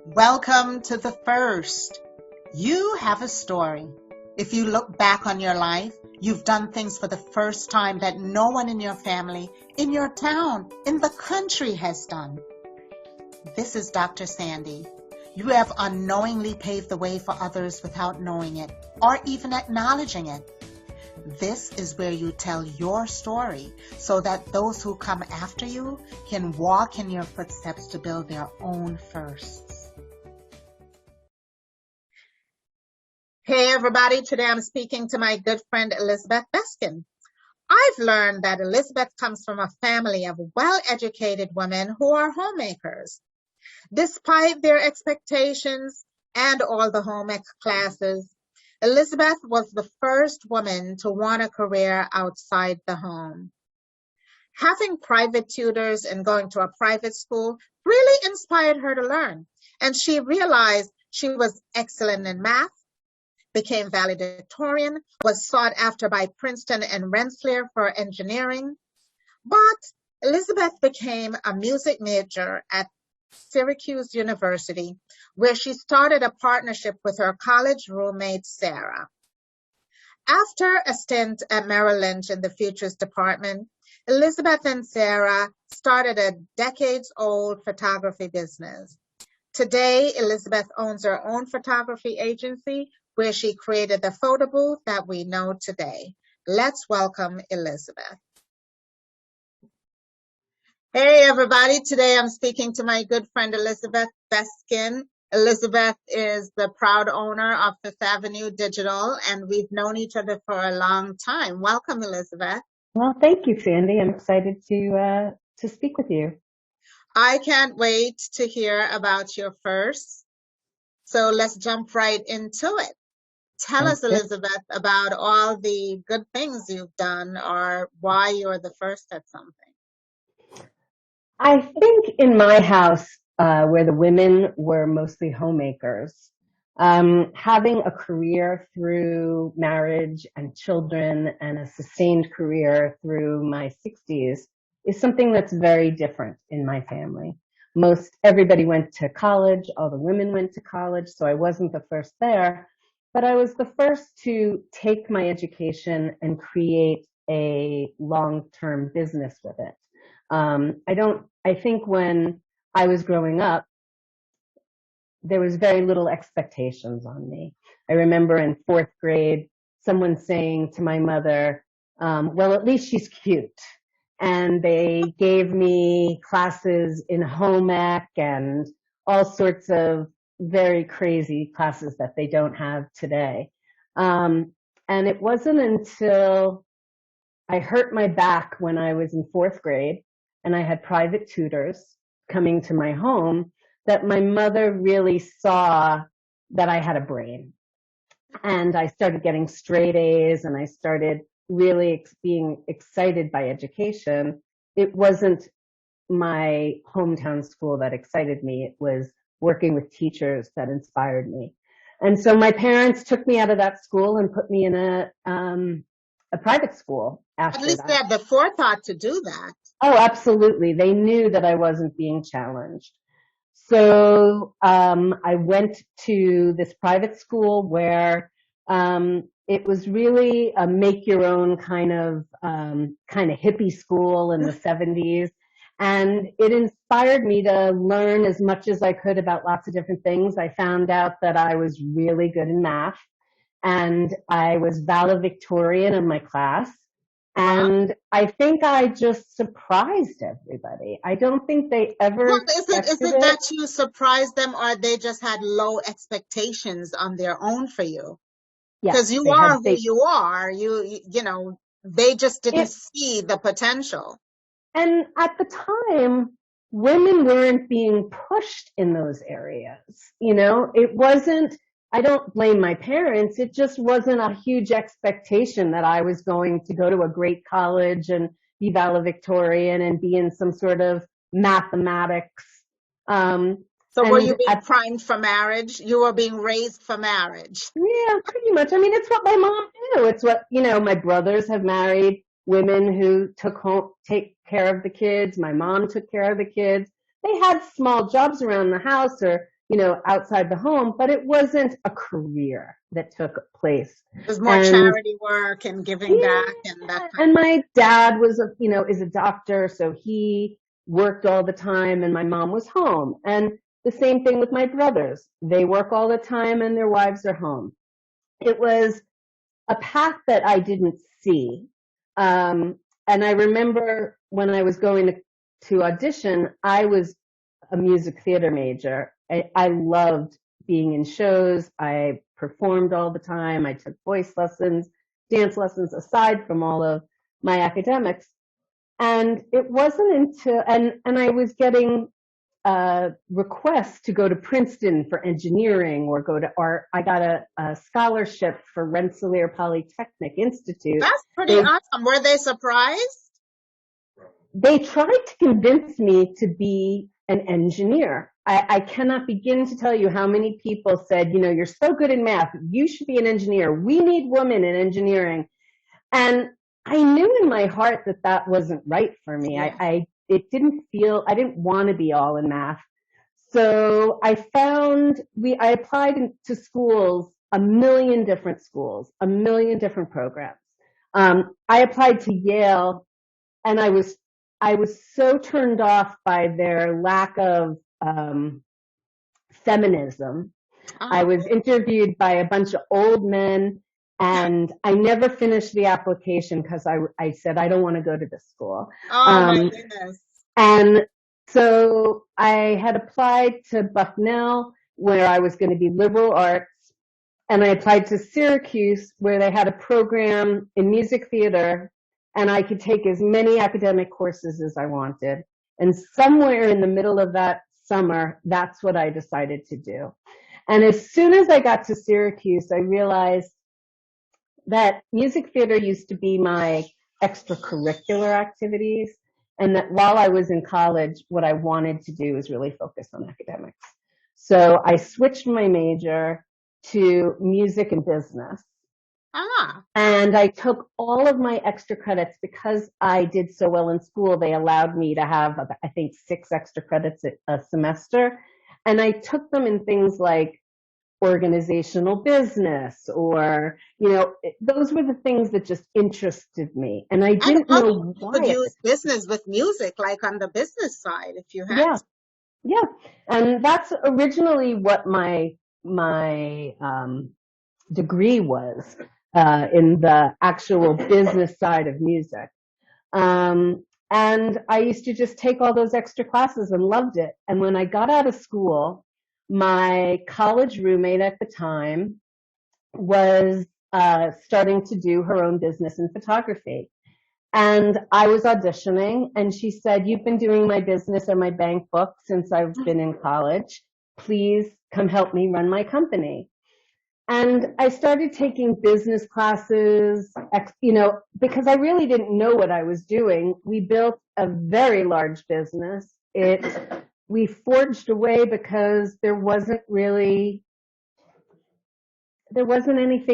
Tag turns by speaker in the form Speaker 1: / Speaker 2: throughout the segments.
Speaker 1: Welcome to the first. You have a story. If you look back on your life, you've done things for the first time that no one in your family, in your town, in the country has done. This is Dr. Sandi. You have unknowingly paved the way for others without knowing it or even acknowledging it. This is where you tell your story so that those who come after you can walk in your footsteps to build their own firsts. Hey everybody, today I'm speaking to my good friend Elizabeth Beskin. I've learned that Elizabeth comes from a family of well-educated women who are homemakers. Despite their expectations and all the home ec classes, Elizabeth was the first woman to want a career outside the home. Having private tutors and going to a private school really inspired her to learn, and she realized she was excellent in math, became valedictorian, was sought after by Princeton and Rensselaer for engineering. But Elizabeth became a music major at Syracuse University, where she started a partnership with her college roommate, Sarah. After a stint at Merrill Lynch in the futures department, Elizabeth and Sarah started a decades-old photography business. Today, Elizabeth owns her own photography agency where she created the photo booth that we know today. Let's welcome Elizabeth. Hey everybody, today I'm speaking to my good friend Elizabeth Beskin. Elizabeth is the proud owner of Fifth Avenue Digital, and we've known each other for a long time. Welcome, Elizabeth.
Speaker 2: Well, thank you, Sandy. I'm excited to speak with you.
Speaker 1: I can't wait to hear about your first. So let's jump right into it. Tell us, Elizabeth, about all the good things you've done or why you're the first at something.
Speaker 2: I think in my house, where the women were mostly homemakers, having a career through marriage and children and a sustained career through my 60s is something that's very different in my family. Everybody went to college, all the women went to college, so I wasn't the first there, but I was the first to take my education and create a long-term business with it. I think when I was growing up, there was very little expectations on me. I remember in fourth grade, someone saying to my mother, well, at least she's cute. And they gave me classes in home ec and all sorts of very crazy classes that they don't have today. And it wasn't until I hurt my back when I was in fourth grade and I had private tutors coming to my home that my mother really saw that I had a brain. And I started getting straight A's and I started really being excited by education. It wasn't my hometown school that excited me. It was working with teachers that inspired me. And so my parents took me out of that school and put me in a private school after that.
Speaker 1: At least they had the forethought to do that.
Speaker 2: Oh, absolutely. They knew that I wasn't being challenged. So I went to this private school where it was really a make your own kind of hippie school in the 70s. And it inspired me to learn as much as I could about lots of different things. I found out that I was really good in math and I was valedictorian in my class. And I think I just surprised everybody. I don't think they ever.
Speaker 1: Well, is it that you surprised them, or they just had low expectations on their own for you? Because you are who you are. You know, they just didn't see the potential.
Speaker 2: And at the time, women weren't being pushed in those areas. You know, it wasn't. I don't blame my parents. It just wasn't a huge expectation that I was going to go to a great college and be valedictorian and be in some sort of mathematics.
Speaker 1: So were you being primed for marriage? You were being raised for marriage.
Speaker 2: Yeah, pretty much. I mean, it's what my mom knew. It's what, my brothers have married women who take care of the kids. My mom took care of the kids. They had small jobs around the house or outside the home, but it wasn't a career that took place.
Speaker 1: There's more
Speaker 2: And
Speaker 1: charity work and giving back and that
Speaker 2: yeah,
Speaker 1: kind
Speaker 2: and my dad was is a doctor, so he worked all the time, and my mom was home. And the same thing with my brothers. They work all the time and their wives are home. It was a path that I didn't see. And I remember when I was going to audition, I was a music theater major. I loved being in shows. I performed all the time. I took voice lessons, dance lessons, aside from all of my academics. And it wasn't until, and I was getting requests to go to Princeton for engineering or go to art. I got a scholarship for Rensselaer Polytechnic Institute.
Speaker 1: That's pretty awesome. Were they surprised?
Speaker 2: They tried to convince me to be an engineer. I cannot begin to tell you how many people said, you're so good in math, you should be an engineer. We need women in engineering. And I knew in my heart that that wasn't right for me.
Speaker 1: Yeah.
Speaker 2: I didn't want to be all in math. So I applied to schools, a million different schools, a million different programs. I applied to Yale, and I was so turned off by their lack of feminism. I was interviewed by a bunch of old men, and I never finished the application because I said, I don't want to go to this school.
Speaker 1: Oh, my goodness.
Speaker 2: And so I had applied to Bucknell, where I was going to be liberal arts, and I applied to Syracuse, where they had a program in music theater, and I could take as many academic courses as I wanted. And somewhere in the middle of that summer, that's what I decided to do. And as soon as I got to Syracuse, I realized that music theater used to be my extracurricular activities, and that while I was in college, what I wanted to do was really focus on academics. So I switched my major to music and business. And I took all of my extra credits because I did so well in school. They allowed me to have, I think, 6 extra credits a semester. And I took them in things like organizational business, or, those were the things that just interested me. And I didn't know why.
Speaker 1: You could use business with music, like on the business side, if you had.
Speaker 2: Yeah. Yeah. And that's originally what my degree was, in the actual business side of music. And I used to just take all those extra classes and loved it. And when I got out of school, my college roommate at the time was starting to do her own business in photography. And I was auditioning, and she said, "You've been doing my business and my bank book since I've been in college. Please come help me run my company." And I started taking business classes, because I really didn't know what I was doing. We built a very large business. We forged away because there wasn't anything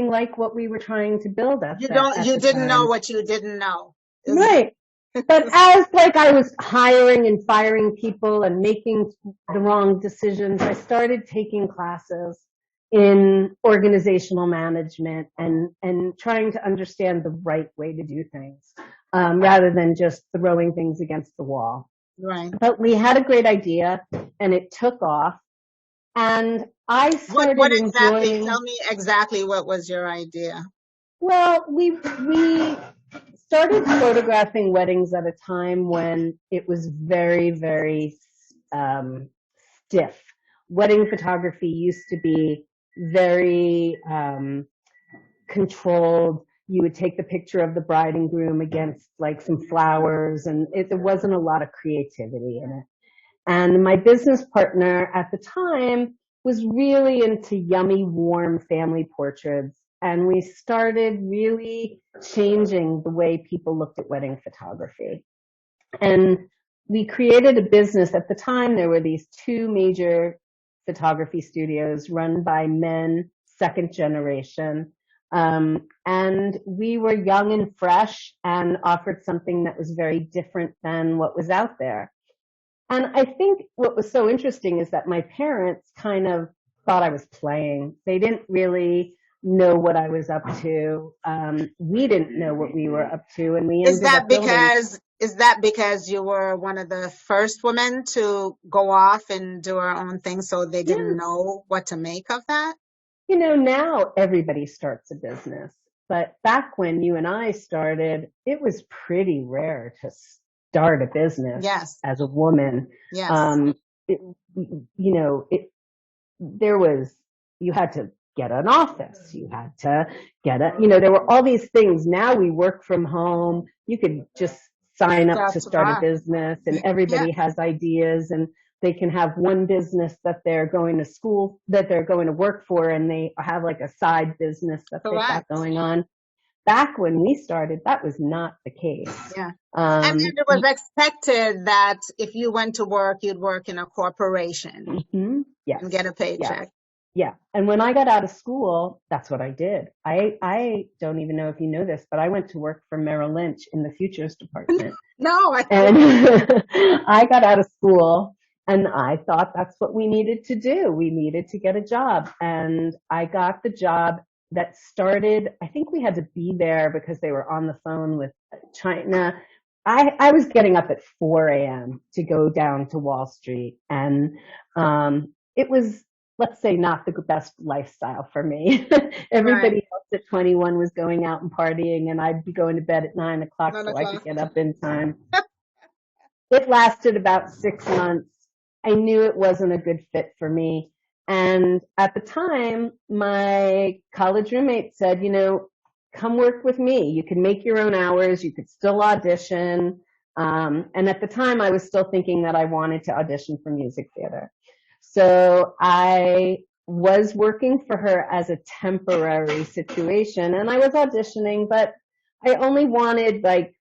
Speaker 2: like what we were trying to build at
Speaker 1: You
Speaker 2: the
Speaker 1: didn't
Speaker 2: time.
Speaker 1: know what you didn't know.
Speaker 2: Right. But as I was hiring and firing people and making the wrong decisions, I started taking classes in organizational management and trying to understand the right way to do things, rather than just throwing things against the wall.
Speaker 1: Right.
Speaker 2: But we had a great idea, and it took off. And I started
Speaker 1: what exactly?
Speaker 2: enjoying.
Speaker 1: Tell me exactly what was your idea.
Speaker 2: Well, we started photographing weddings at a time when it was very, very stiff. Wedding photography used to be very controlled. You would take the picture of the bride and groom against like some flowers, and there wasn't a lot of creativity in it. And my business partner at the time was really into yummy, warm family portraits. And we started really changing the way people looked at wedding photography. And we created a business. At the time, there were these 2 major photography studios run by men, second generation. And we were young and fresh and offered something that was very different than what was out there. And I think what was so interesting is that my parents kind of thought I was playing. They didn't really know what I was up to. We didn't know what we were up to, and we ended up building.
Speaker 1: Is that because you were one of the first women to go off and do her own thing, so they
Speaker 2: Yeah,
Speaker 1: didn't know what to make of that?
Speaker 2: now everybody starts a business. But back when you and I started, it was pretty rare to start a business
Speaker 1: Yes,
Speaker 2: as a woman.
Speaker 1: yes,
Speaker 2: Um, it, it, there was, you had to get an office. You had to there were all these things. Now we work from home. You could just sign up to
Speaker 1: that's
Speaker 2: start a
Speaker 1: right.
Speaker 2: business, and
Speaker 1: Yeah,
Speaker 2: everybody has ideas, and they can have one business that they're going to school, that they're going to work for, and they have like a side business that they've got
Speaker 1: correct.
Speaker 2: going on. Back when we started, that was not the case.
Speaker 1: Yeah. And
Speaker 2: Um,
Speaker 1: then it was expected that if you went to work, you'd work in a corporation and
Speaker 2: yes,
Speaker 1: get a
Speaker 2: yes.
Speaker 1: paycheck.
Speaker 2: Yeah. And when I got out of school, that's what I did. I don't even know if you know this, but I went to work for Merrill Lynch in the futures department.
Speaker 1: No,
Speaker 2: And I got out of school and I thought that's what we needed to do. We needed to get a job. And I got the job that started, I think we had to be there because they were on the phone with China. I was getting up at 4 a.m. to go down to Wall Street. And it was, let's say, not the best lifestyle for me.
Speaker 1: right.
Speaker 2: Everybody else at 21 was going out and partying, and I'd be going to bed at 9 o'clock
Speaker 1: None
Speaker 2: so I could
Speaker 1: o'clock.
Speaker 2: get up in time. It lasted about 6 months. I knew it wasn't a good fit for me. And at the time, my college roommate said, come work with me. You can make your own hours. You could still audition. And at the time, I was still thinking that I wanted to audition for music theater. So I was working for her as a temporary situation, and I was auditioning, but I only wanted like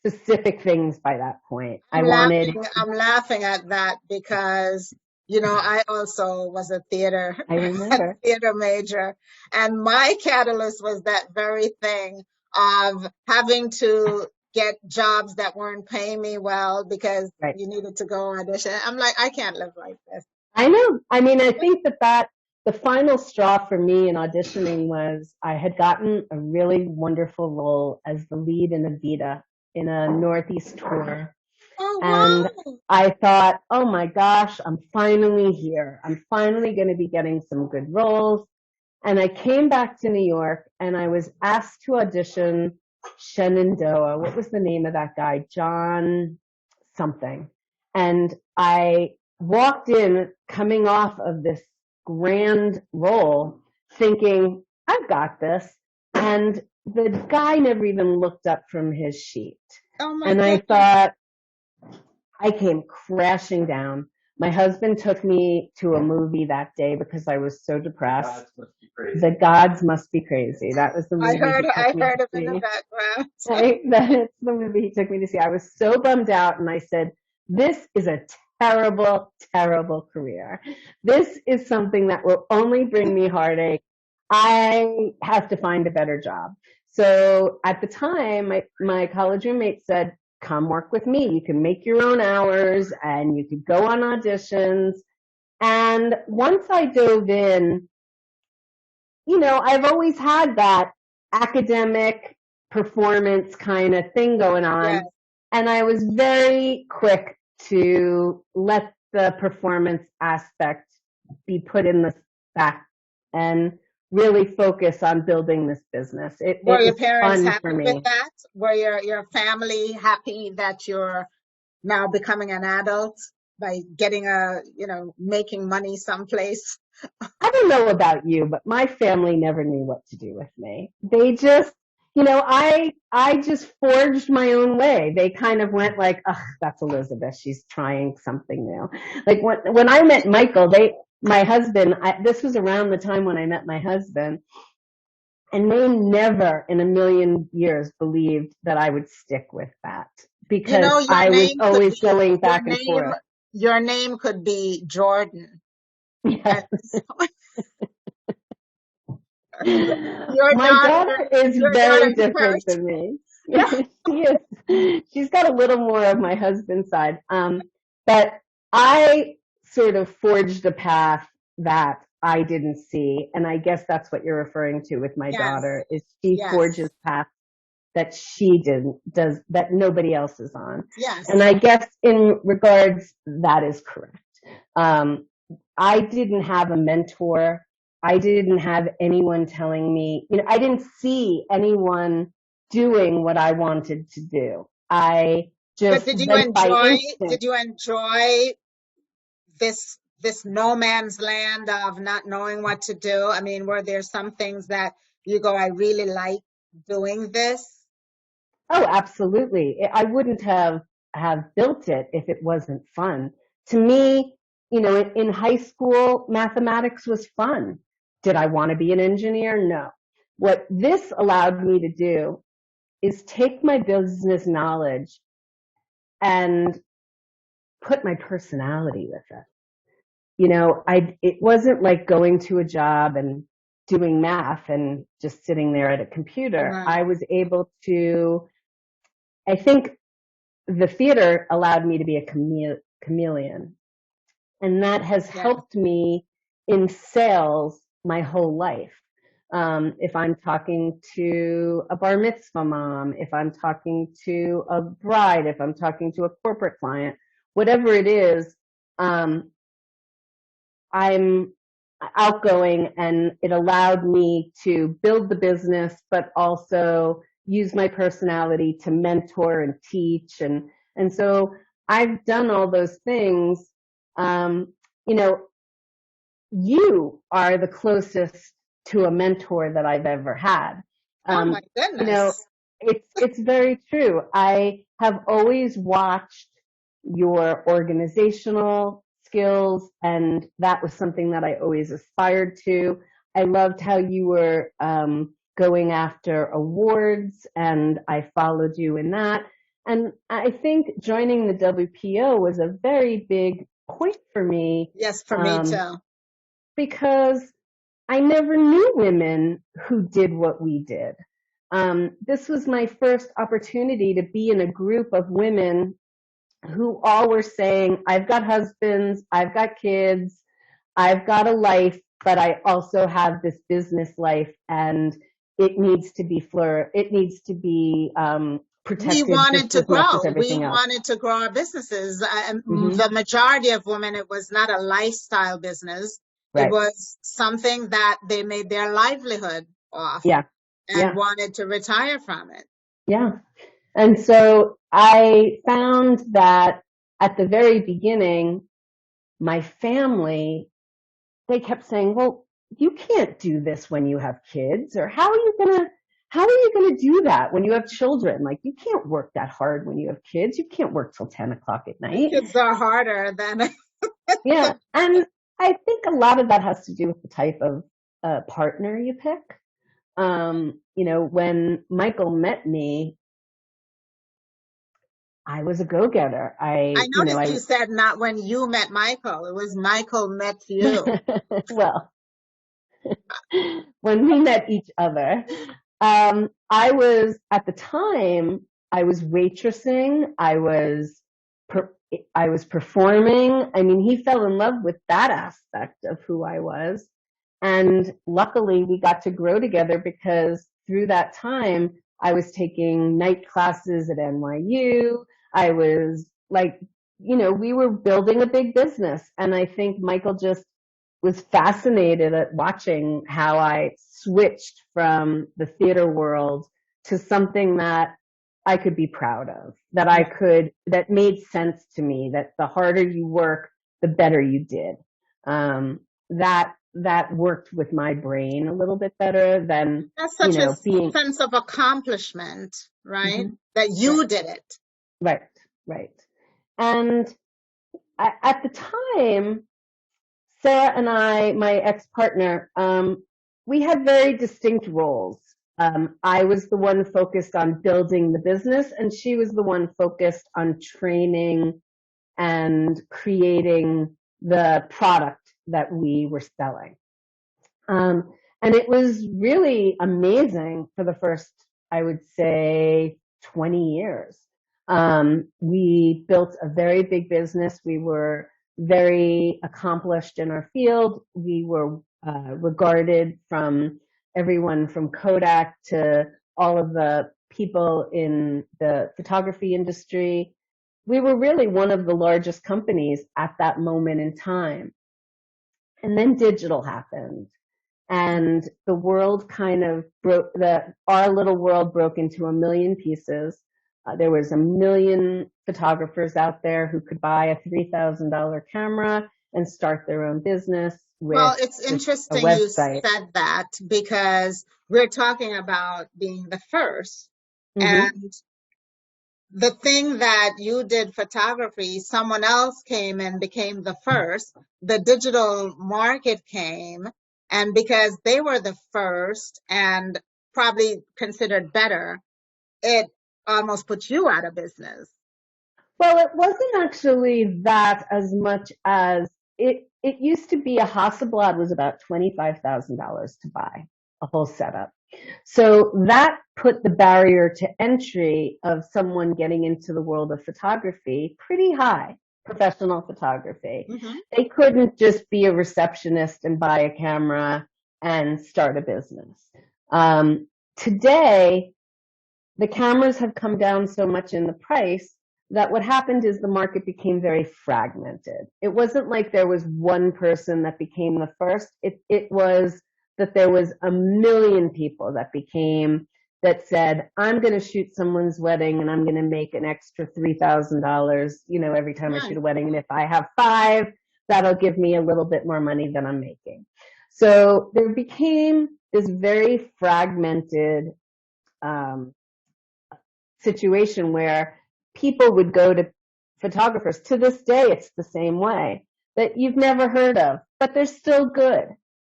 Speaker 2: specific things by that point. I wanted,
Speaker 1: I'm laughing at that because, I also was a theater,
Speaker 2: I
Speaker 1: a
Speaker 2: remember,
Speaker 1: theater major, and my catalyst was that very thing of having to get jobs that weren't paying me well because
Speaker 2: right.
Speaker 1: you needed to go audition. I'm like, I can't live like this.
Speaker 2: I know. I mean, I think that the final straw for me in auditioning was I had gotten a really wonderful role as the lead in Evita in a Northeast tour.
Speaker 1: Oh,
Speaker 2: And
Speaker 1: wow.
Speaker 2: I thought, oh my gosh, I'm finally here. I'm finally going to be getting some good roles. And I came back to New York and I was asked to audition Shenandoah. What was the name of that guy? John something. And I walked in coming off of this grand role thinking, I've got this. And the guy never even looked up from his sheet.
Speaker 1: Oh my
Speaker 2: And I
Speaker 1: goodness.
Speaker 2: thought, I came crashing down. My husband took me to a movie that day because I was so depressed. The Gods Must Be Crazy. That was the movie he took
Speaker 1: I
Speaker 2: me
Speaker 1: heard
Speaker 2: to
Speaker 1: him in the
Speaker 2: see.
Speaker 1: background.
Speaker 2: Right? That's the movie he took me to see. I was so bummed out and I said, this is a terrible, terrible career. This is something that will only bring me heartache. I have to find a better job. So at the time, my college roommate said, come work with me. You can make your own hours and you could go on auditions. And once I dove in, I've always had that academic performance kind of thing going
Speaker 1: Yes.
Speaker 2: on. And I was very quick to let the performance aspect be put in the back and really focus on building this business.
Speaker 1: Were
Speaker 2: It
Speaker 1: your
Speaker 2: was
Speaker 1: parents
Speaker 2: fun for
Speaker 1: happy with
Speaker 2: me.
Speaker 1: that? Were your family happy that you're now becoming an adult by getting making money someplace?
Speaker 2: I don't know about you, but my family never knew what to do with me. They just, I just forged my own way. They kind of went like, ugh, that's Elizabeth. She's trying something new. Like when I met Michael, my husband, this was around the time when I met my husband, and they never in a million years believed that I would stick with that because
Speaker 1: Your
Speaker 2: I was
Speaker 1: name could
Speaker 2: always
Speaker 1: be
Speaker 2: going
Speaker 1: your
Speaker 2: back and
Speaker 1: name.
Speaker 2: forth.
Speaker 1: Your name could be Jordan, and
Speaker 2: Yes.
Speaker 1: your
Speaker 2: My
Speaker 1: daughter,
Speaker 2: daughter is
Speaker 1: your
Speaker 2: very
Speaker 1: daughter's
Speaker 2: different
Speaker 1: first.
Speaker 2: than me. She is. She's got a little more of my husband's side. But I sort of forged a path that I didn't see. And I guess that's what you're referring to with my
Speaker 1: Yes,
Speaker 2: daughter, is she
Speaker 1: yes,
Speaker 2: forges paths that she does, that nobody else is on. And
Speaker 1: yes.
Speaker 2: I guess in regards, that is correct. Um, I didn't have a mentor. I didn't have anyone telling me, I didn't see anyone doing what I wanted to do. I
Speaker 1: But
Speaker 2: just went by
Speaker 1: did
Speaker 2: instinct.
Speaker 1: you enjoy this no man's land of not knowing what to do? I mean, were there some things that you go, I really like doing this?
Speaker 2: Oh, absolutely. I wouldn't have built it if it wasn't fun. To me, in high school, mathematics was fun. Did I want to be an engineer? No. What this allowed me to do is take my business knowledge and put my personality with it. It wasn't like going to a job and doing math and just sitting there at a computer.
Speaker 1: Right.
Speaker 2: I was able to, I think the theater allowed me to be a chameleon. And that has
Speaker 1: Yeah.
Speaker 2: helped me in sales my whole life. If I'm talking to a bar mitzvah mom, if I'm talking to a bride, if I'm talking to a corporate client, whatever it is, I'm outgoing, and it allowed me to build the business, but also use my personality to mentor and teach. And so I've done all those things. You know, you are the closest to a mentor that I've ever had.
Speaker 1: Oh my
Speaker 2: You know,
Speaker 1: goodness.
Speaker 2: it's very true. I have always watched your organizational skills, and that was something that I always aspired to. I loved how you were going after awards, and I followed you in that. And I think joining the WPO was a very big point for me,
Speaker 1: Yes, for me too.
Speaker 2: because I never knew women who did what we did. This was my first opportunity to be in a group of women who all were saying, I've got husbands, I've got kids, I've got a life, but I also have this business life, and it needs to be
Speaker 1: We
Speaker 2: protected
Speaker 1: wanted
Speaker 2: just
Speaker 1: to
Speaker 2: as much as
Speaker 1: grow. We
Speaker 2: everything else.
Speaker 1: wanted to grow our businesses.
Speaker 2: Hmm.
Speaker 1: The majority of women, it was not a lifestyle business. It
Speaker 2: Right.
Speaker 1: was something that they made their livelihood off
Speaker 2: Yeah.
Speaker 1: and
Speaker 2: Yeah.
Speaker 1: wanted to retire from it.
Speaker 2: Yeah. And so I found that at the very beginning, my family, they kept saying, well, you can't do this when you have kids, or how are you gonna do that when you have children? Like, you can't work that hard when you have kids. You can't work till 10 o'clock at
Speaker 1: The
Speaker 2: night.
Speaker 1: kids are harder than
Speaker 2: Yeah. And I think a lot of that has to do with the type of partner you pick. When Michael met me, I was a go-getter.
Speaker 1: I noticed you said not when you met Michael. It was Michael met you.
Speaker 2: Well, when we met each other, at the time, I was waitressing. I was performing. I mean, he fell in love with that aspect of who I was. And luckily we got to grow together, because through that time, I was taking night classes at NYU. I was like, we were building a big business. And I think Michael just was fascinated at watching how I switched from the theater world to something that I could be proud of, that made sense to me, that the harder you work, the better you did. That worked with my brain a little bit better than,
Speaker 1: That's such a
Speaker 2: being.
Speaker 1: sense of accomplishment, right?
Speaker 2: Mhm.
Speaker 1: That
Speaker 2: Right,
Speaker 1: you did it.
Speaker 2: right, right. And at the time, Sarah and I, my ex-partner, we had very distinct roles. I was the one focused on building the business, and she was the one focused on training and creating the product that we were selling. And it was really amazing for the first, I would say, 20 years. We built a very big business. We were very accomplished in our field. We were regarded from everyone from Kodak to all of the people in the photography industry. We were really one of the largest companies at that moment in time. And then digital happened. And the world kind of our little world broke into a million pieces. There was a million photographers out there who could buy a $3,000 camera and start their own business with
Speaker 1: Well, it's
Speaker 2: a
Speaker 1: interesting you
Speaker 2: website.
Speaker 1: said that because we're talking about being the first.
Speaker 2: Mm-hmm.
Speaker 1: And the thing that you did photography, someone else came and became the first. The digital market came, and because they were the first and probably considered better, it almost put you out of business.
Speaker 2: Well, it wasn't actually that as much as it used to be. A Hasselblad was about $25,000 to buy a whole setup. So that put the barrier to entry of someone getting into the world of photography pretty high, professional photography.
Speaker 1: Mm-hmm.
Speaker 2: They couldn't just be a receptionist and buy a camera and start a business. Today, the cameras have come down so much in the price that what happened is the market became very fragmented. It wasn't like there was one person that became the first. It was that there was a million people that said, I'm going to shoot someone's wedding and I'm going to make an extra $3,000, every time I shoot a wedding. And if I have 5, that'll give me a little bit more money than I'm making. So there became this very fragmented situation where people would go to photographers. To this day, it's the same way, that you've never heard of, but they're still good.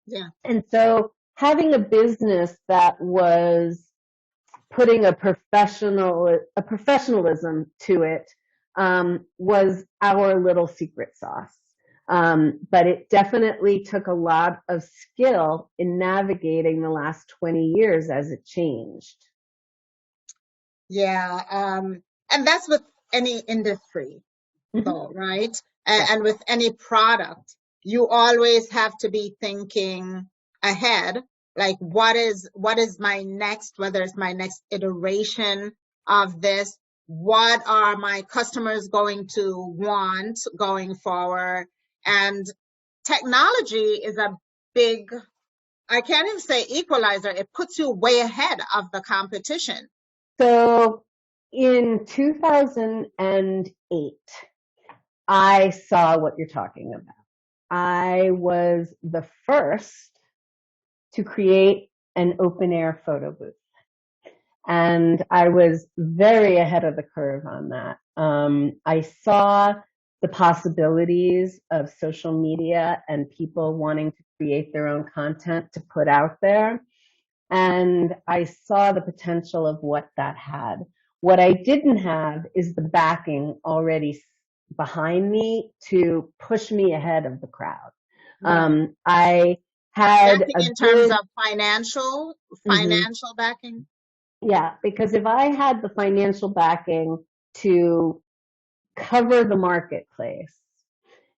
Speaker 1: Yeah.
Speaker 2: And so having a business that was putting a professionalism to it was our little secret sauce. But it definitely took a lot of skill in navigating the last 20 years as it changed.
Speaker 1: Yeah. And that's with any industry, though, right? And with any product, you always have to be thinking ahead. Like, what is my next, whether it's my next iteration of this, what are my customers going to want going forward? And technology is a big, I can't even say equalizer. It puts you way ahead of the competition.
Speaker 2: So in 2008, I saw what you're talking about. I was the first to create an open air photo booth. And I was very ahead of the curve on that. I saw the possibilities of social media and people wanting to create their own content to put out there. And I saw the potential of what that had. What I didn't have is the backing already behind me to push me ahead of the crowd. I had
Speaker 1: backing in terms of financial backing.
Speaker 2: Yeah, because if I had the financial backing to cover the marketplace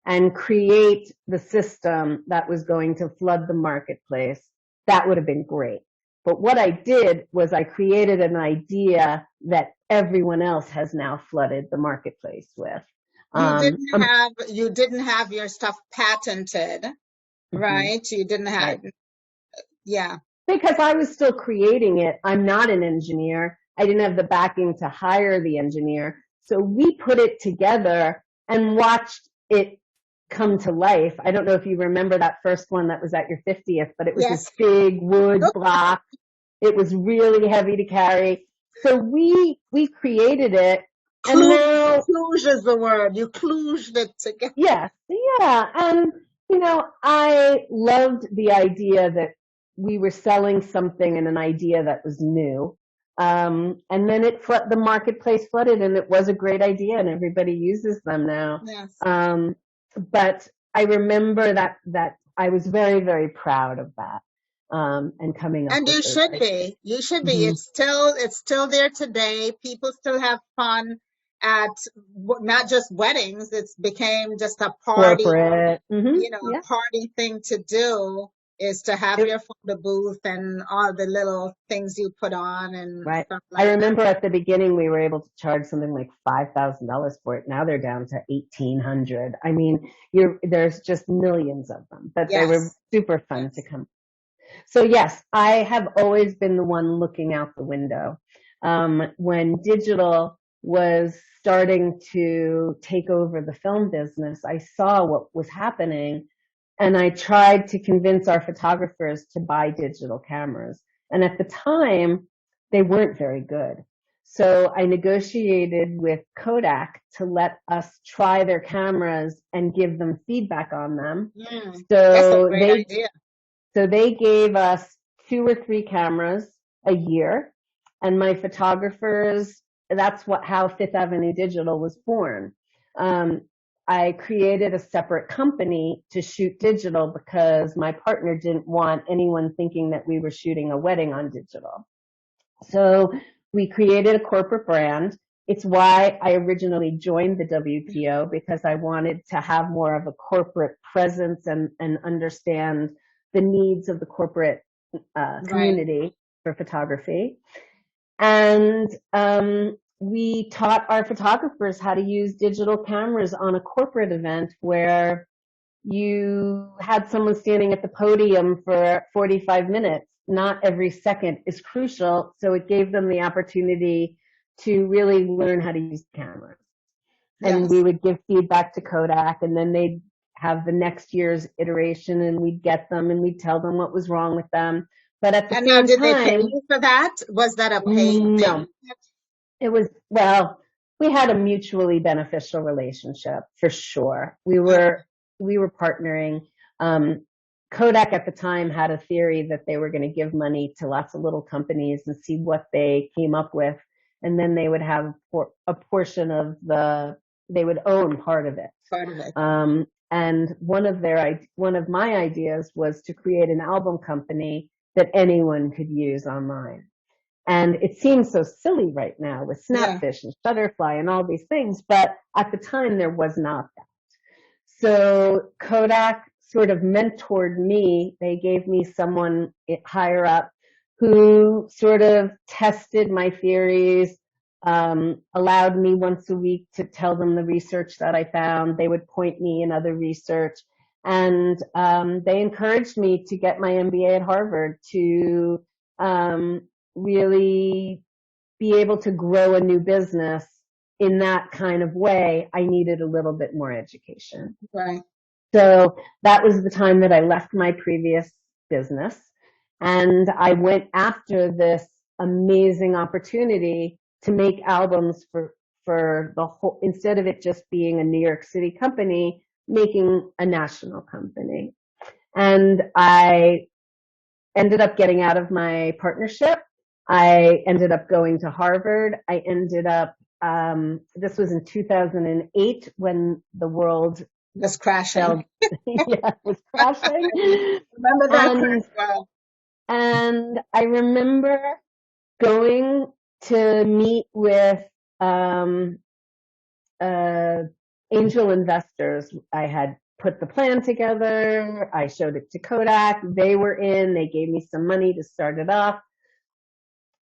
Speaker 2: and create the system that was going to flood the marketplace, that would have been great. But what I did was I created an idea that everyone else has now flooded the marketplace with.
Speaker 1: You didn't have your stuff patented, right? You didn't have,
Speaker 2: right.
Speaker 1: Yeah.
Speaker 2: Because I was still creating it. I'm not an engineer. I didn't have the backing to hire the engineer. So we put it together and watched it come to life. I don't know if you remember that first one that was at your 50th, but it was this big wood block. It was really heavy to carry. So we created it. And now,
Speaker 1: kludge is the word. You kludged it together.
Speaker 2: Yes. Yeah. And, I loved the idea that we were selling something and an idea that was new. And then the marketplace flooded, and it was a great idea, and everybody uses them now.
Speaker 1: Yes.
Speaker 2: But I remember that I was very, very proud of that. And coming up.
Speaker 1: And you should be. You should be. It's still there today. People still have fun. at not just weddings, it's became just a party,
Speaker 2: Corporate.
Speaker 1: a
Speaker 2: Yeah.
Speaker 1: party thing to do is to have
Speaker 2: It,
Speaker 1: your photo booth and all the little things you put on and
Speaker 2: right.
Speaker 1: stuff
Speaker 2: I
Speaker 1: like that.
Speaker 2: remember at the beginning we were able to charge something like $5,000 for it. Now they're down to 1,800. I mean, there's just millions of them, but they were
Speaker 1: Yes,
Speaker 2: super fun to
Speaker 1: yes,
Speaker 2: come. So yes, I have always been the one looking out the window. When digital was starting to take over the film business, I saw what was happening, and I tried to convince our photographers to buy digital cameras. And at the time, they weren't very good. So I negotiated with Kodak to let us try their cameras and give them feedback on them.
Speaker 1: that's a
Speaker 2: So
Speaker 1: great
Speaker 2: they
Speaker 1: idea.
Speaker 2: so they gave us 2 or 3 cameras a year, and my photographers, that's how Fifth Avenue Digital was born. Um, I created a separate company to shoot digital because my partner didn't want anyone thinking that we were shooting a wedding on digital. So we created a corporate brand. It's why I originally joined the WPO, because I wanted to have more of a corporate presence and understand the needs of the corporate
Speaker 1: Right.
Speaker 2: community for photography. And we taught our photographers how to use digital cameras on a corporate event where you had someone standing at the podium for 45 minutes. Not every second is crucial, so it gave them the opportunity to really learn how to use cameras. And we
Speaker 1: Yes.
Speaker 2: would give feedback to Kodak, and then they'd have the next year's iteration, and we'd get them and we'd tell them what was wrong with them. But at the
Speaker 1: And now,
Speaker 2: same
Speaker 1: did they pay
Speaker 2: time,
Speaker 1: you for that? Was that a paid
Speaker 2: no,
Speaker 1: thing?
Speaker 2: it was, well, we had a mutually beneficial relationship for sure. We
Speaker 1: Okay.
Speaker 2: were, we were partnering. Um, Kodak at the time had a theory that they were going to give money to lots of little companies and see what they came up with. And then they would have a portion of they would own part of it.
Speaker 1: Part of it.
Speaker 2: And one of my ideas was to create an album company that anyone could use online. And it seems so silly right now with
Speaker 1: Yeah.
Speaker 2: Snapfish and Shutterfly and all these things, but at the time there was not that. So Kodak sort of mentored me. They gave me someone higher up who sort of tested my theories, allowed me once a week to tell them the research that I found. They would point me in other research. And they encouraged me to get my MBA at Harvard to really be able to grow a new business in that kind of way. I needed a little bit more education.
Speaker 1: Right.
Speaker 2: So that was the time that I left my previous business, and I went after this amazing opportunity to make albums for the whole, instead of it just being a New York City company, making a national company. And I ended up getting out of my partnership. I ended up going to Harvard. I ended up, this was in 2008 when the world
Speaker 1: Just crashing.
Speaker 2: fell, yeah, was crashing.
Speaker 1: Remember that
Speaker 2: And,
Speaker 1: crash? Well,
Speaker 2: and I remember going to meet with, uh, angel investors. I had put the plan together. I showed it to Kodak. They were in. They gave me some money to start it off.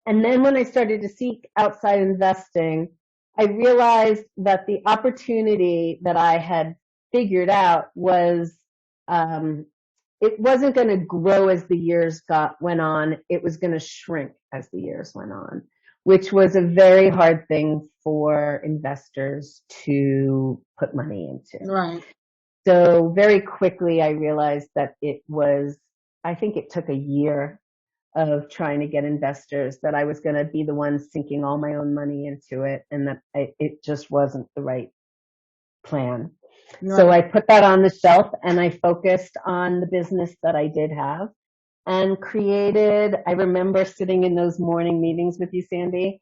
Speaker 2: And then when I started to seek outside investing, I realized that the opportunity that I had figured out was it wasn't going to grow as the years went on. It was going to shrink as the years went on, which was a very hard thing for investors to put money into.
Speaker 1: right.
Speaker 2: So very quickly, I realized that I think it took a year of trying to get investors, that I was going to be the one sinking all my own money into it, and that it just wasn't the right plan. So
Speaker 1: Right.
Speaker 2: I put that on the shelf and I focused on the business that I did have and created. I remember sitting in those morning meetings with you, Sandy,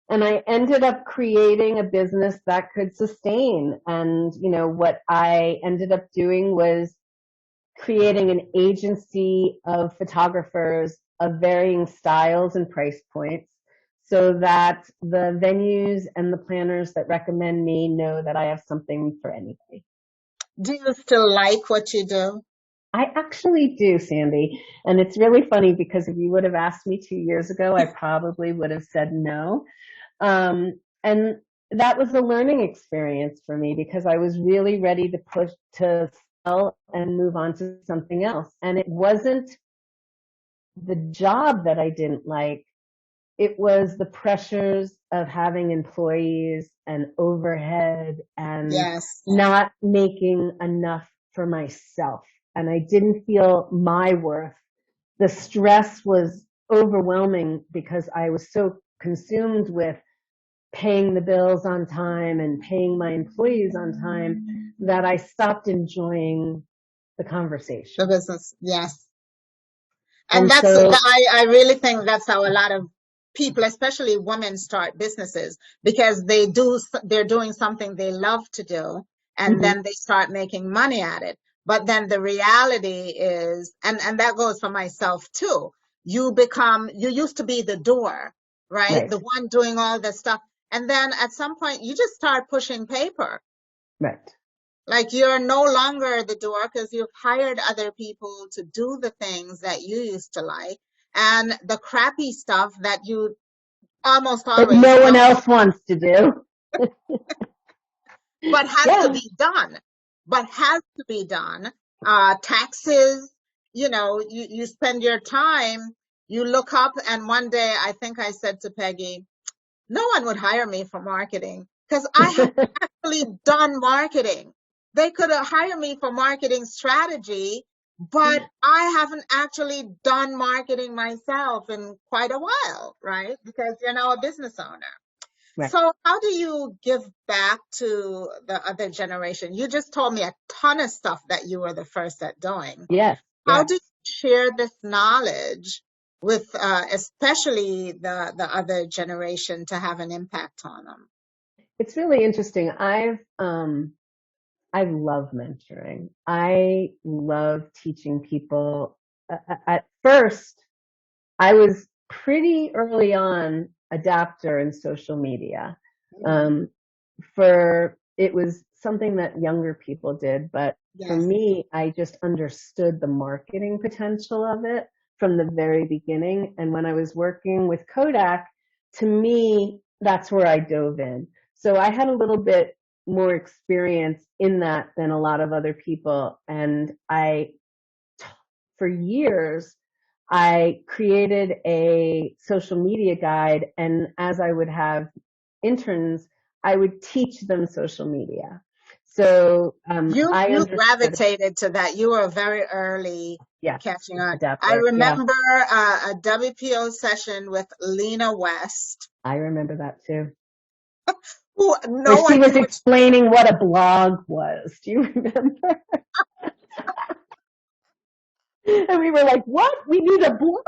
Speaker 2: and I ended up creating a business that could sustain. And, what I ended up doing was creating an agency of photographers of varying styles and price points. so that the venues and the planners that recommend me know that I have something for anybody.
Speaker 1: Do you still like what you do?
Speaker 2: I actually do, Sandy. And it's really funny because if you would have asked me 2 years ago, I probably would have said no. And that was a learning experience for me because I was really ready to push to sell and move on to something else. And it wasn't the job that I didn't like. It was the pressures of having employees and overhead and
Speaker 1: Yes.
Speaker 2: not making enough for myself. And I didn't feel my worth. The stress was overwhelming because I was so consumed with paying the bills on time and paying my employees on time that I stopped enjoying the conversation.
Speaker 1: The business, yes. And
Speaker 2: And so,
Speaker 1: I really think that's how a lot of people, especially women, start businesses because they're doing something they love to do and then they start making money at it. But then the reality is, and that goes for myself too, you used to be the door, right?
Speaker 2: right,
Speaker 1: The one doing all the stuff. And then at some point you just start pushing paper.
Speaker 2: right.
Speaker 1: Like you're no longer the door because you've hired other people to do the things that you used to like and the crappy stuff that you almost
Speaker 2: That
Speaker 1: always
Speaker 2: no one
Speaker 1: love,
Speaker 2: else wants to do.
Speaker 1: but has to
Speaker 2: Yeah.
Speaker 1: be done. But has to be done. Taxes, you spend your time, you look up, and one day I think I said to Peggy, no one would hire me for marketing because I have actually done marketing. They could have hired me for marketing strategy, but I haven't actually done marketing myself in quite a while, right? Because you're now a business owner.
Speaker 2: Right.
Speaker 1: So how do you give back to the other generation? You just told me a ton of stuff that you were the first at doing.
Speaker 2: Yes.
Speaker 1: How
Speaker 2: Yes.
Speaker 1: do you share this knowledge with especially the other generation to have an impact on them?
Speaker 2: It's really interesting. I love mentoring. I love teaching people. At first, I was pretty early on adapter in social media. Um, it was something that younger people did, but for
Speaker 1: Yes.
Speaker 2: me, I just understood the marketing potential of it from the very beginning. And when I was working with Kodak, to me, that's where I dove in. So I had a little bit more experience in that than a lot of other people. And for years, I created a social media guide. And as I would have interns, I would teach them social media. So I
Speaker 1: You
Speaker 2: understood,
Speaker 1: gravitated to that. You were very early
Speaker 2: yes,
Speaker 1: catching on. I
Speaker 2: adapter. Yeah,
Speaker 1: remember a WPO session with Lena West,
Speaker 2: I remember that too.
Speaker 1: who
Speaker 2: Where
Speaker 1: no
Speaker 2: she
Speaker 1: one
Speaker 2: was
Speaker 1: knew what
Speaker 2: explaining what a blog was. Do you remember? And we were like, what? We need a blog?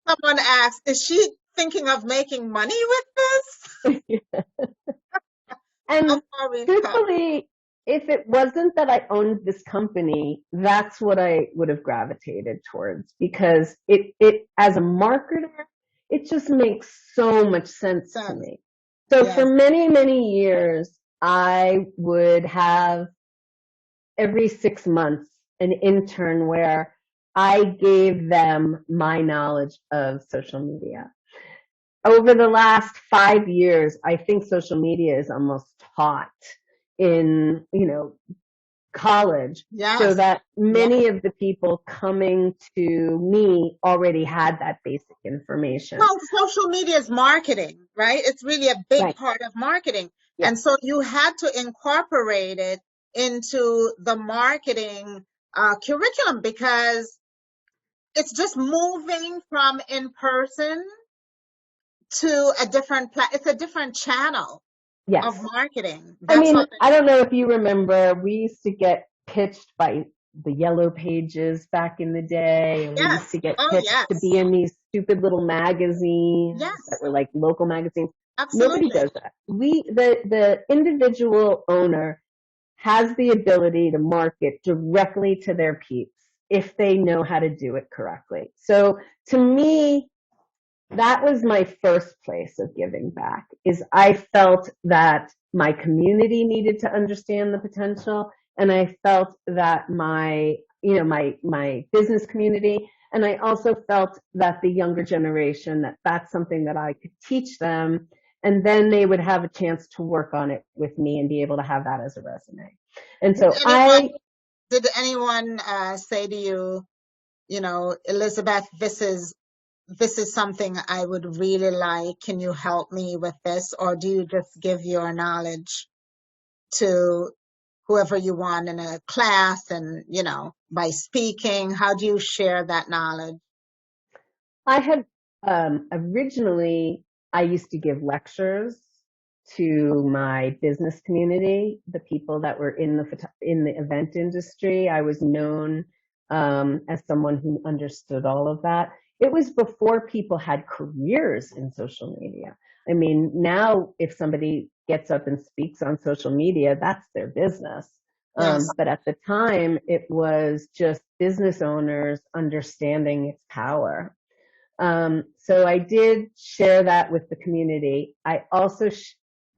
Speaker 1: someone asked, is she thinking of making money with this? How
Speaker 2: And
Speaker 1: far we've come.
Speaker 2: truthfully, if it wasn't that I owned this company, that's what I would have gravitated towards because it as a marketer, it just makes so much sense to
Speaker 1: Sense.
Speaker 2: me. So for
Speaker 1: Yes.
Speaker 2: many, many years, I would have every 6 months an intern where I gave them my knowledge of social media. Over the last 5 years, I think social media is almost taught in, college, so
Speaker 1: Yes.
Speaker 2: that
Speaker 1: Yes.
Speaker 2: many of the people coming to me already had that basic information.
Speaker 1: Well, social media is marketing, right? It's really a big
Speaker 2: Right.
Speaker 1: part of marketing.
Speaker 2: Yeah.
Speaker 1: And so you had to incorporate it into the marketing curriculum because it's just moving from in person to a it's a different channel of
Speaker 2: Yes.
Speaker 1: marketing.
Speaker 2: I
Speaker 1: That's
Speaker 2: mean,
Speaker 1: what,
Speaker 2: I don't know if you remember, we used to get pitched by the Yellow Pages back in the day, and we used
Speaker 1: yes.
Speaker 2: to get
Speaker 1: Oh,
Speaker 2: pitched
Speaker 1: yes.
Speaker 2: to be in these stupid little magazines
Speaker 1: Yes,
Speaker 2: that were like local magazines. Nobody
Speaker 1: absolutely.
Speaker 2: does that. The individual owner has the ability to market directly to their peeps if they know how to do it correctly. So to me, that was my first place of giving back, is I felt that my community needed to understand the potential, and I felt that my business community, and I also felt that the younger generation, that that's something that I could teach them, and then they would have a chance to work on it with me and be able to have that as a resume. And
Speaker 1: Did
Speaker 2: so
Speaker 1: anyone did anyone say to you, Elizabeth, this is something I would really like. Can you help me with this? Or do you just give your knowledge to whoever you want in a class and, by speaking? How do you share that knowledge?
Speaker 2: I had originally, I used to give lectures to my business community, the people that were in the event industry. I was known as someone who understood all of that. It was before people had careers in social media. I mean, now if somebody gets up and speaks on social media, that's their business.
Speaker 1: Yes.
Speaker 2: But at the time, it was just business owners understanding its power. So I did share that with the community. I also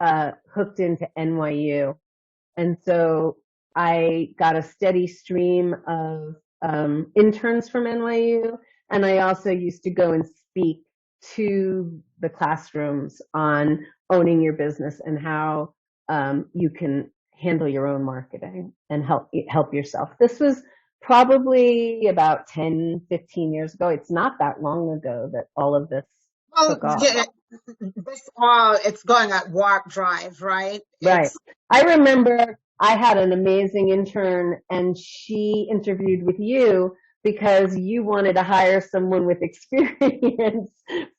Speaker 2: hooked into NYU. And so I got a steady stream of interns from NYU. And I also used to go and speak to the classrooms on owning your business and how you can handle your own marketing and help yourself. This was probably about 10, 15 years ago. It's not that long ago that all of this
Speaker 1: Well,
Speaker 2: took off.
Speaker 1: yeah, it's going at warp drive, right?
Speaker 2: Right. I remember I had an amazing intern and she interviewed with you because you wanted to hire someone with experience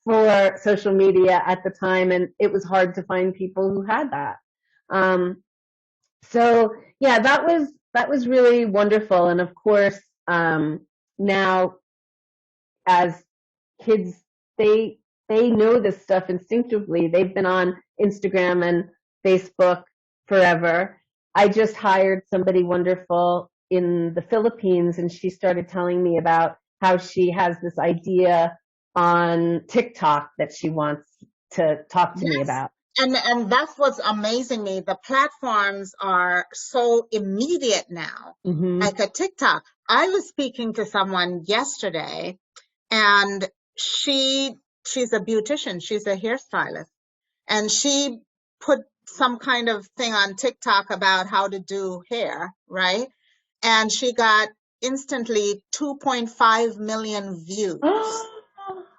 Speaker 2: for social media at the time, and it was hard to find people who had that. So yeah, that was really wonderful. And of course, now as kids, they know this stuff instinctively. They've been on Instagram and Facebook forever. I just hired somebody wonderful in the Philippines, and she started telling me about how she has this idea on TikTok that she wants to talk to me
Speaker 1: Yes.
Speaker 2: about.
Speaker 1: And that's what's amazing me. The platforms are so immediate now, like a TikTok. I was speaking to someone yesterday, and she's a beautician, she's a hairstylist, and she put some kind of thing on TikTok about how to do hair, right? And she got instantly 2.5 million views,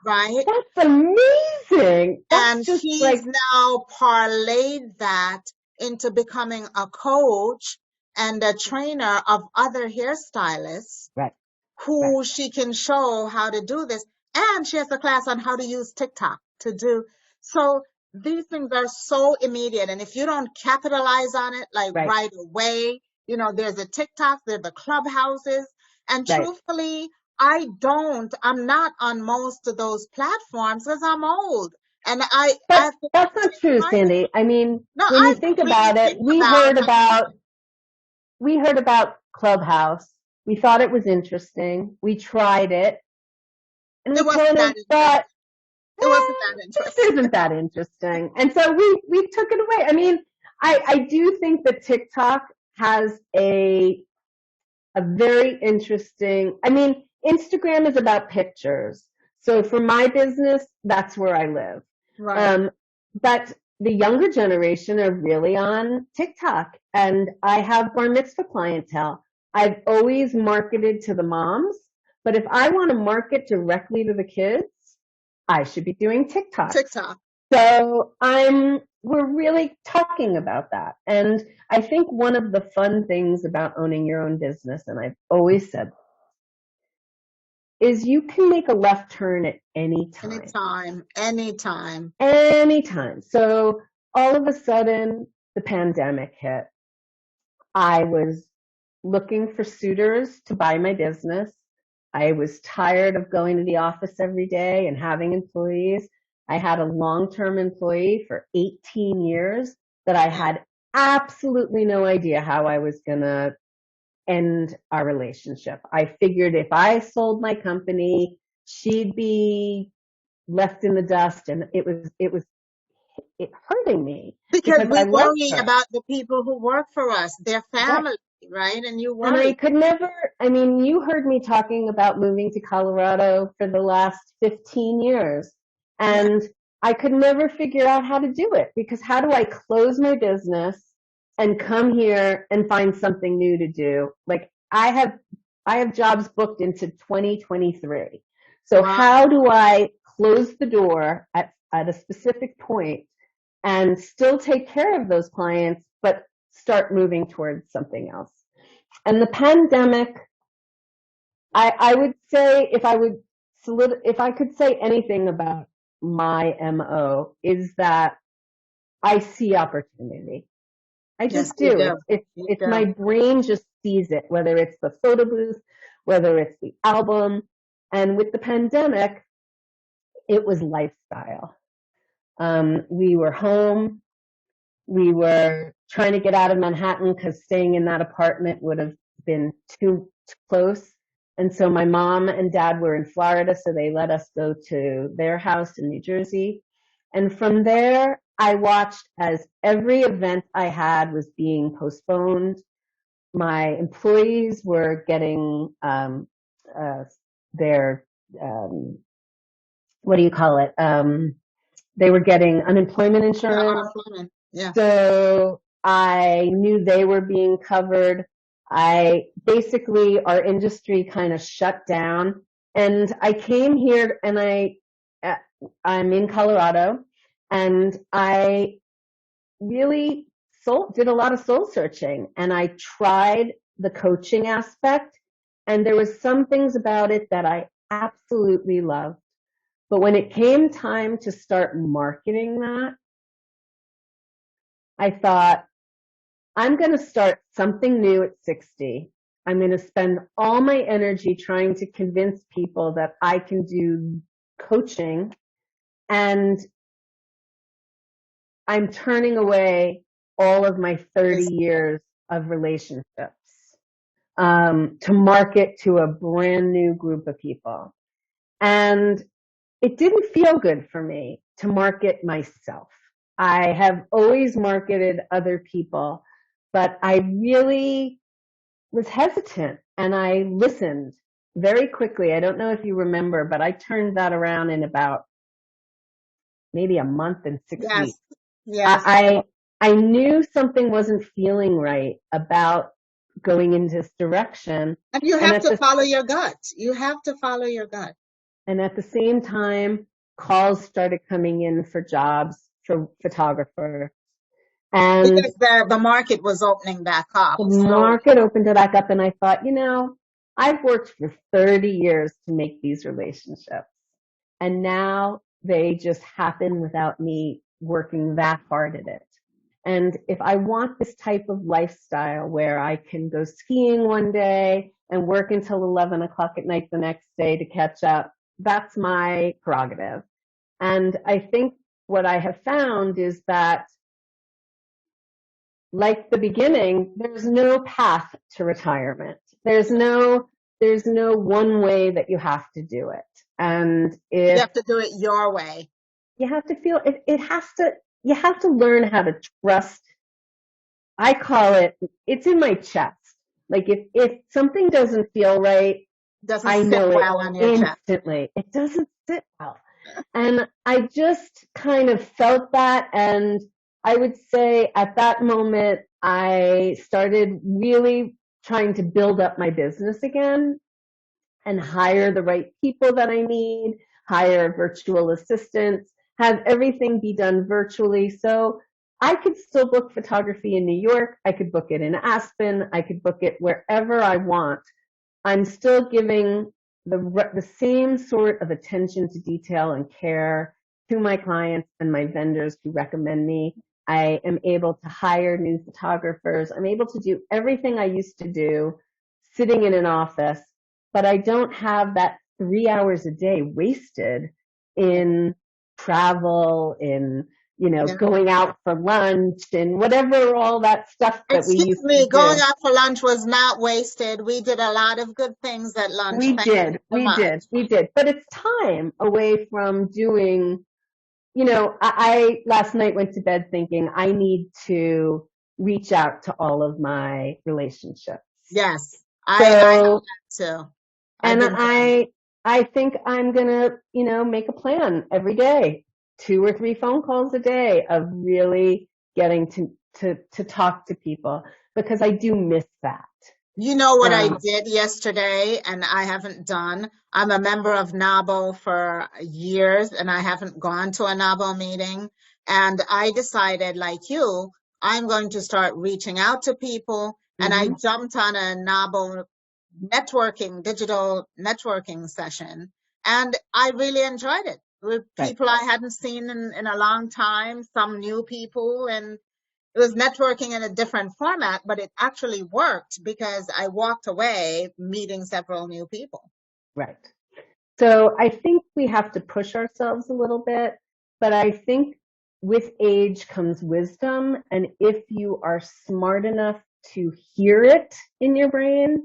Speaker 1: right?
Speaker 2: That's amazing. That's
Speaker 1: And
Speaker 2: just
Speaker 1: she's
Speaker 2: like,
Speaker 1: now parlayed that into becoming a coach and a trainer of other hairstylists
Speaker 2: right, right,
Speaker 1: who she can show how to do this. And she has a class on how to use TikTok to do. So these things are so immediate. And if you don't capitalize on it like
Speaker 2: right,
Speaker 1: right away, there's a TikTok, there's the clubhouses. And
Speaker 2: right.
Speaker 1: truthfully, I'm not on most of those platforms because I'm old. And
Speaker 2: But
Speaker 1: I
Speaker 2: that's not true, Sandy. I mean,
Speaker 1: no,
Speaker 2: when you
Speaker 1: I
Speaker 2: think
Speaker 1: really
Speaker 2: about it,
Speaker 1: think about
Speaker 2: we heard about Clubhouse. We thought it was interesting. We tried it, and
Speaker 1: it
Speaker 2: we
Speaker 1: wasn't
Speaker 2: kind
Speaker 1: that
Speaker 2: of thought,
Speaker 1: it wasn't that
Speaker 2: this
Speaker 1: interesting.
Speaker 2: isn't that interesting. And so we took it away. I mean, I do think that TikTok has a very interesting, I mean, Instagram is about pictures. So for my business, that's where I live.
Speaker 1: Right.
Speaker 2: But the younger generation are really on TikTok, and I have bar mitzvah clientele. I've always marketed to the moms, but if I want to market directly to the kids, I should be doing TikToks.
Speaker 1: TikTok.
Speaker 2: So we're really talking about that. And I think one of the fun things about owning your own business, and I've always said, is you can make a left turn at any time.
Speaker 1: Anytime.
Speaker 2: Anytime. So all of a sudden, the pandemic hit. I was looking for suitors to buy my business. I was tired of going to the office every day and having employees. I had a long-term employee for 18 years that I had absolutely no idea how I was going to end our relationship. I figured if I sold my company, she'd be left in the dust, and it was hurting me
Speaker 1: Because
Speaker 2: because
Speaker 1: we
Speaker 2: I loved
Speaker 1: worry
Speaker 2: her.
Speaker 1: about the people who work for us, their
Speaker 2: Right.
Speaker 1: family, right? And you
Speaker 2: And I
Speaker 1: worry.
Speaker 2: could never, I mean, you heard me talking about moving to Colorado for the last 15 years.
Speaker 1: Yeah.
Speaker 2: And I could never figure out how to do it, because how do I close my business and come here and find something new to do? Like I have jobs booked into 2023. So
Speaker 1: Wow.
Speaker 2: how do I close the door at a specific point and still take care of those clients, but start moving towards something else? And the pandemic, I would say, if I could say anything about my MO, is that I see opportunity. I
Speaker 1: Yes,
Speaker 2: just
Speaker 1: you
Speaker 2: do.
Speaker 1: do. You
Speaker 2: It's
Speaker 1: do.
Speaker 2: my brain just sees it, whether it's the photo booth, whether it's the album. And with the pandemic, it was lifestyle. We were home. We were trying to get out of Manhattan because staying in that apartment would have been too close. And so my mom and dad were in Florida, so they let us go to their house in New Jersey. And from there, I watched as every event I had was being postponed. My employees were getting their, what do you call it? They were getting unemployment
Speaker 1: Yeah,
Speaker 2: insurance.
Speaker 1: unemployment. Yeah.
Speaker 2: So I knew they were being covered. Basically, our industry kind of shut down. And I came here and I'm in Colorado, and I really did a lot of soul searching, and I tried the coaching aspect, and there was some things about it that I absolutely loved. But when it came time to start marketing that, I thought, I'm going to start something new at 60. I'm going to spend all my energy trying to convince people that I can do coaching, and I'm turning away all of my 30
Speaker 1: Yes.
Speaker 2: years of relationships to market to a brand new group of people. And it didn't feel good for me to market myself. I have always marketed other people, but I really was hesitant, and I listened very quickly. I don't know if you remember, but I turned that around in about maybe a month and 6 weeks.
Speaker 1: Yes. Yes.
Speaker 2: I knew something wasn't feeling right about going in this direction.
Speaker 1: And you
Speaker 2: And
Speaker 1: have to follow your gut. You have to follow your gut.
Speaker 2: at the same time, calls started coming in for jobs for photographers. And
Speaker 1: Because the market was opening back up.
Speaker 2: the
Speaker 1: So
Speaker 2: market opened it back up, and I thought, I've worked for 30 years to make these relationships, and now they just happen without me working that hard at it. And if I want this type of lifestyle where I can go skiing one day and work until 11 o'clock at night the next day to catch up, that's my prerogative. And I think what I have found is that, like the beginning, there's no path to retirement. There's no one way that you have to do it. And
Speaker 1: you
Speaker 2: if
Speaker 1: have to do it your way.
Speaker 2: you have to feel you have to learn how to trust. I call it's in my chest. Like if something doesn't feel right,
Speaker 1: Doesn't
Speaker 2: I
Speaker 1: sit
Speaker 2: know it
Speaker 1: well on your chest.
Speaker 2: instantly. It doesn't sit well. And I just kind of felt that. And I would say at that moment, I started really trying to build up my business again and hire the right people that I need, hire virtual assistants, have everything be done virtually. So I could still book photography in New York. I could book it in Aspen. I could book it wherever I want. I'm still giving the same sort of attention to detail and care to my clients and my vendors who recommend me. I am able to hire new photographers. I'm able to do everything I used to do sitting in an office, but I don't have that 3 hours a day wasted in travel, in
Speaker 1: Yeah.
Speaker 2: going out for lunch and whatever, all that stuff that we
Speaker 1: Excuse
Speaker 2: used to
Speaker 1: me, going
Speaker 2: do.
Speaker 1: out for lunch was not wasted. We did a lot of good things at lunch.
Speaker 2: We
Speaker 1: Thank
Speaker 2: did,
Speaker 1: you so
Speaker 2: we
Speaker 1: much.
Speaker 2: did, we did. But it's time away from doing, I last night went to bed thinking I need to reach out to all of my relationships.
Speaker 1: Yes, I have
Speaker 2: So,
Speaker 1: that too. I've
Speaker 2: and
Speaker 1: been doing.
Speaker 2: I think I'm gonna, make a plan every day, 2 or 3 phone calls a day of really getting to talk to people because I do miss that.
Speaker 1: You know what I
Speaker 2: Um,
Speaker 1: did yesterday and I haven't done? I'm a member of NABO for years and I haven't gone to a NABO meeting. And I decided, like you, I'm going to start reaching out to people. And I
Speaker 2: mhm,
Speaker 1: jumped on a NABO digital networking session. And I really enjoyed it with
Speaker 2: right.
Speaker 1: people I hadn't seen in a long time, some new people. And it was networking in a different format, but it actually worked because I walked away meeting several new people.
Speaker 2: Right. So I think we have to push ourselves a little bit, but I think with age comes wisdom. And if you are smart enough to hear it in your brain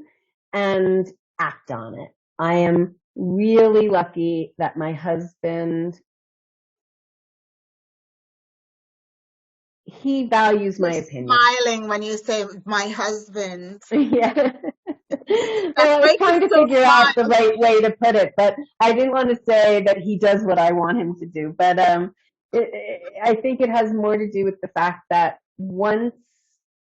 Speaker 2: and act on it, I am really lucky that my husband, he values my
Speaker 1: You're
Speaker 2: opinion.
Speaker 1: smiling when you say my husband.
Speaker 2: Yeah.
Speaker 1: That
Speaker 2: Well, I was
Speaker 1: makes
Speaker 2: trying
Speaker 1: it
Speaker 2: to
Speaker 1: so
Speaker 2: figure out the
Speaker 1: smile.
Speaker 2: right way to put it, but I didn't want to say that he does what I want him to do. But I think it has more to do with the fact that once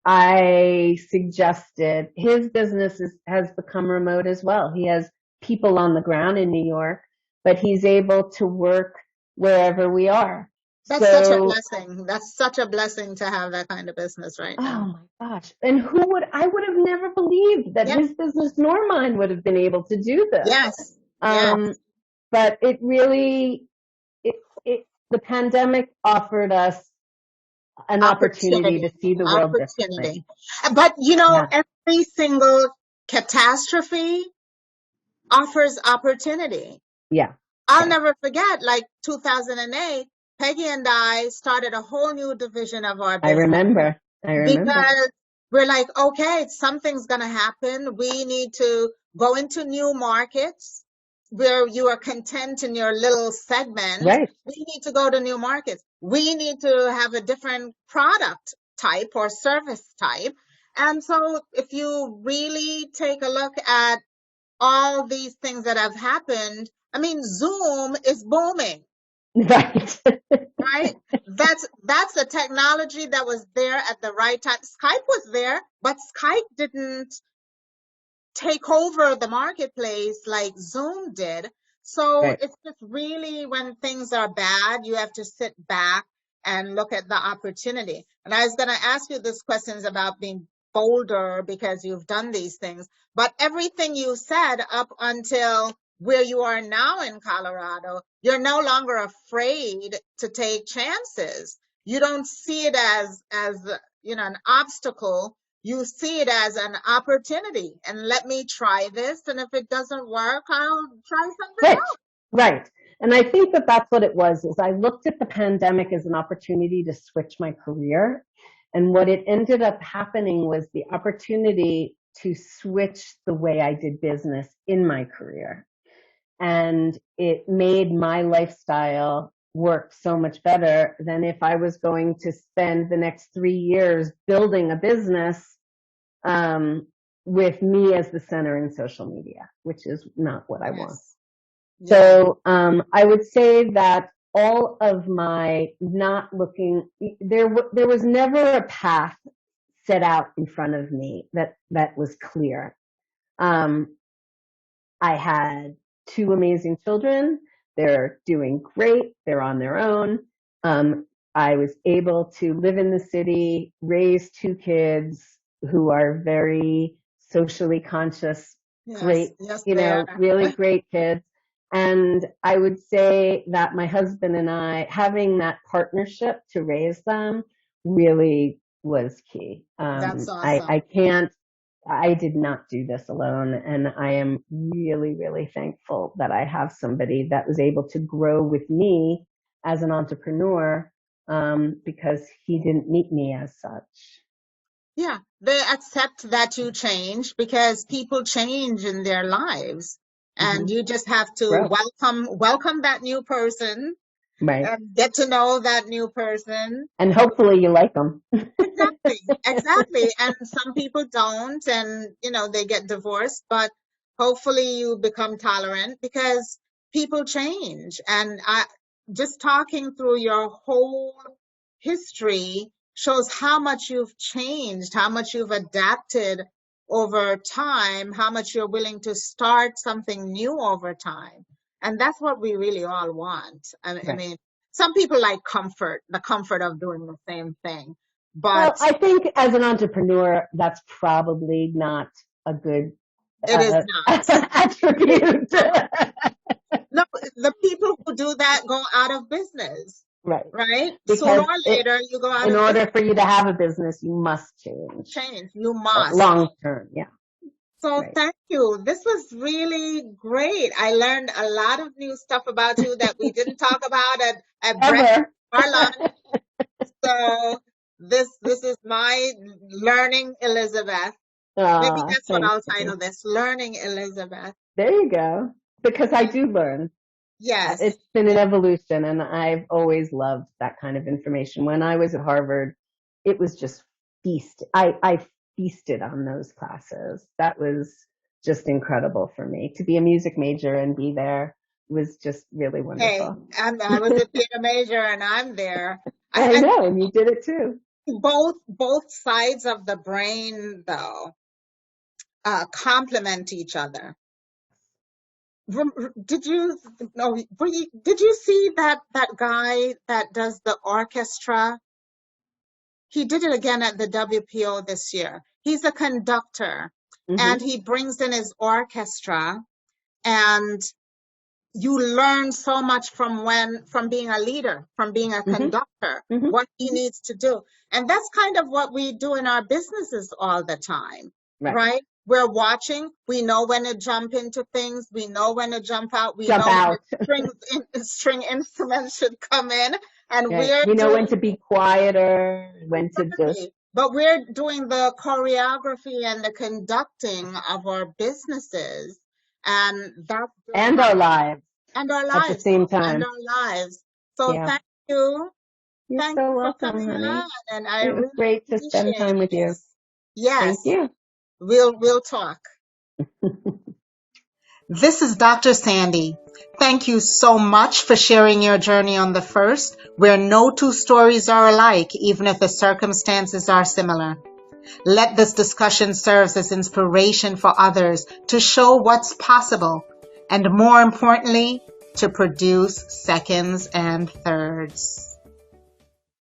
Speaker 2: I suggested his business has become remote as well. He has people on the ground in New York, but he's able to work wherever we are.
Speaker 1: That's such a
Speaker 2: So
Speaker 1: blessing. That's such a blessing to have that kind of business right now.
Speaker 2: oh my gosh. And I would have never believed that
Speaker 1: Yeah.
Speaker 2: his business nor mine would have been able to do this.
Speaker 1: Yes. Yes.
Speaker 2: Um, but it really, the pandemic offered us an opportunity to
Speaker 1: Opportunity.
Speaker 2: see the world differently.
Speaker 1: Opportunity. But you know,
Speaker 2: Yeah.
Speaker 1: every single catastrophe offers opportunity.
Speaker 2: Yeah.
Speaker 1: I'll
Speaker 2: Yeah.
Speaker 1: never forget, like 2008, Peggy and I started a whole new division of our
Speaker 2: I
Speaker 1: business
Speaker 2: remember. I remember.
Speaker 1: because we're like, okay, something's going to happen. We need to go into new markets where you are content in your little segment.
Speaker 2: Right.
Speaker 1: We need to go to new markets. We need to have a different product type or service type. And so if you really take a look at all these things that have happened, I mean, Zoom is booming,
Speaker 2: Right.
Speaker 1: right? That's a technology that was there at the right time. Skype was there, but Skype didn't take over the marketplace like Zoom did. So
Speaker 2: Right.
Speaker 1: it's just really when things are bad, you have to sit back and look at the opportunity. And I was going to ask you this questions about being bolder because you've done these things, but everything you said up until where you are now in Colorado, you're no longer afraid to take chances. You don't see it as an obstacle. You see it as an opportunity and let me try this. And if it doesn't work, I'll try something
Speaker 2: Right.
Speaker 1: else.
Speaker 2: Right. And I think that that's what it was, is I looked at the pandemic as an opportunity to switch my career. And what it ended up happening was the opportunity to switch the way I did business in my career. And it made my lifestyle work so much better than if I was going to spend the next 3 years building a business um, with me as the center in social media, which is not what I want.
Speaker 1: Yes. Yeah.
Speaker 2: So I would say that all of my not looking, there was never a path set out in front of me that was clear. I had 2 amazing children. They're doing great. They're on their own. I was able to live in the city, raise 2 kids who are very socially conscious,
Speaker 1: Yes.
Speaker 2: great,
Speaker 1: Yes, they are.
Speaker 2: really great kids. And I would say that my husband and I, having that partnership to raise them really was key.
Speaker 1: That's awesome.
Speaker 2: I did not do this alone. And I am really, really thankful that I have somebody that was able to grow with me as an entrepreneur because he didn't meet me as such.
Speaker 1: Yeah, they accept that you change because people change in their lives, and you just have to
Speaker 2: Growth.
Speaker 1: welcome that new person
Speaker 2: Right.
Speaker 1: and get to know that new person.
Speaker 2: And hopefully you like them.
Speaker 1: Exactly, exactly. And some people don't, and they get divorced, but hopefully you become tolerant because people change. And just talking through your whole history shows how much you've changed, how much you've adapted over time, how much you're willing to start something new over time. And that's what we really all want. I
Speaker 2: Right.
Speaker 1: mean, some people like the comfort of doing the same thing.
Speaker 2: Well,
Speaker 1: But
Speaker 2: I think as an entrepreneur, that's probably not a good
Speaker 1: it is not.
Speaker 2: attribute.
Speaker 1: No, the people who do that go out of business,
Speaker 2: Right.
Speaker 1: right?
Speaker 2: Because
Speaker 1: Sooner or later, you go out
Speaker 2: in
Speaker 1: of
Speaker 2: order for you to have a business, you must change.
Speaker 1: change. You must.
Speaker 2: Long term, yeah.
Speaker 1: So
Speaker 2: Right.
Speaker 1: thank you. This was really great. I learned a lot of new stuff about you that we didn't talk about at breakfast or lunch. So this is my learning Elizabeth. Maybe that's what I'll title this, Learning Elizabeth.
Speaker 2: There you go. Because I do learn.
Speaker 1: Yes.
Speaker 2: It's been an evolution, and I've always loved that kind of information. When I was at Harvard, it was just feast. I feasted on those classes. That was just incredible for me. To be a music major and be there was just really wonderful.
Speaker 1: Hey, I was a theater major and I'm there.
Speaker 2: I know, and you did it too.
Speaker 1: Both sides of the brain, though, complement each other. Did you see that guy that does the orchestra? He did it again at the WPO this year. He's a conductor, and he brings in his orchestra, and you learn so much from being a leader, from being a conductor, what he needs to do. And that's kind of what we do in our businesses all the time, right? We're watching. We know when to jump into things. We know when to jump out. We know when string instruments should come in. And
Speaker 2: we know when to be quieter, when to just...
Speaker 1: But we're doing the choreography and the conducting of our businesses. And our lives. And our lives.
Speaker 2: At the same time.
Speaker 1: And our lives. So thank you.
Speaker 2: You're so welcome, honey.
Speaker 1: And
Speaker 2: it was great to spend time with you.
Speaker 1: Yes.
Speaker 2: Thank you.
Speaker 1: We'll talk. This is Dr. Sandi. Thank you so much for sharing your journey on The First, where no two stories are alike, even if the circumstances are similar. Let this discussion serve as inspiration for others to show what's possible, and more importantly, to produce seconds and thirds.